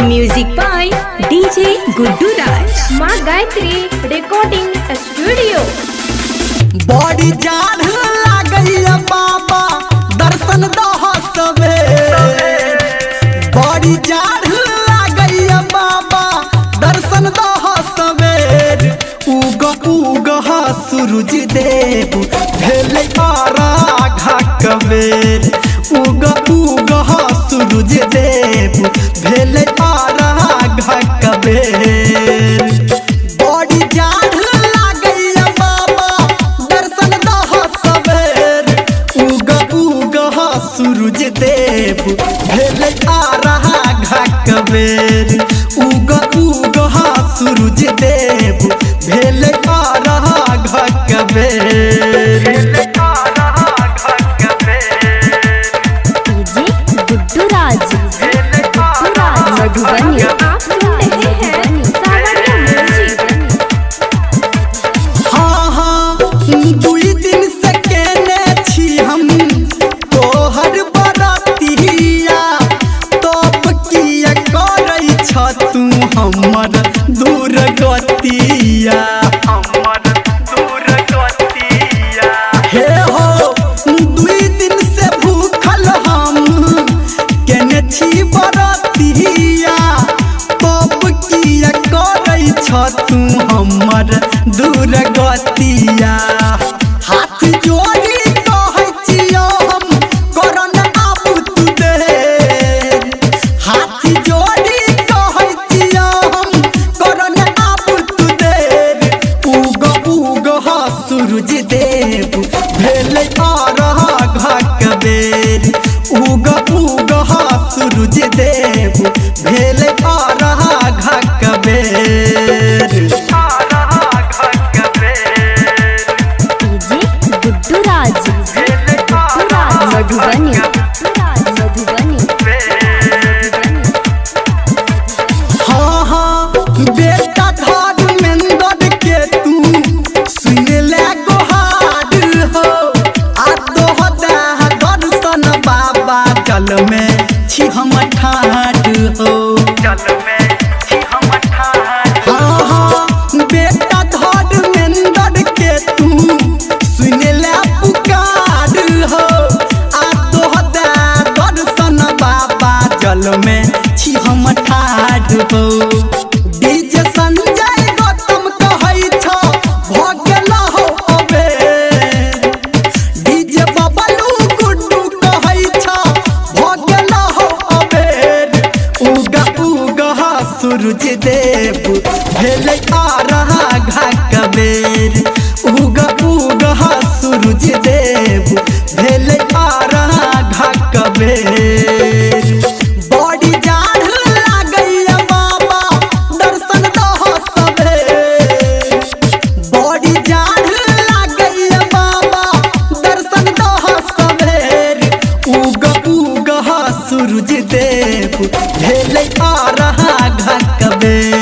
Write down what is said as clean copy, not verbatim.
Music by DJ Guddu Raj. माँ Gayatri recording studio. बड़ी जान लागैया बाबा दर्शन दह बड़ी जान लागैया बाबा दर्शन दह सवेर उग उग सूरज देव भेल आराघा कबेर उग उग सूरज देव भेल आराघा कबेर बड़ी जान लागैया बाबा दर्शन दह सवेर उग उग सूरज देव भेल आराघा कबेर उग उग सूरज देव भेल आराघा कबेर डीजे गुड्डू राज मधुबनी। आप सुन रहे हैं सावरिया म्यूजिक। हाँ हाँ दुई दिन से केने छी हम तोहर बरातिया तब किया करै छ तू हमर दूर गतिया हे हो दुई दिन से भूखल हम केने छी बरातिया तब किया करै छ तू हमर दूर गतिया हाथ जोड़ी कहै छियो हम करन आबू तू दे हाथ जोड़ी कहै छियो हम करन आबू तू दे उग उग सूरज देव भेल आराघा कबेर उग उग सूरज देव भेल आराघा कबेर डीजे गुड्डू राज मधुबनी। हाँ हाँ बेटा धर्मेंद्र के तू सुन ले गोहार हो आ तोहर दर्शन बाबा जल में छी हम ठाढ़ हो हाँ हाँ बेटा धर्मेंद्र के तू सुन ले पुकार हो आ तोहर दर्शन बाबा जल में छी हम ठाढ़ हो डीजे संजय गौतम कहै छ भ गेल हो अबे डीजे बबलू गुड्डू कहै छ भ गेल हो अबे उग उग सूरज देव भेल आराघा कबेर उग उग सूरज देव भेल आराघा कबेर बड़ी जान लागैया बाबा दर्शन दह सवेर बड़ी जान लागैया बाबा दर्शन दह सवेर उग उग सूरज देव भेल आराघा कबेर।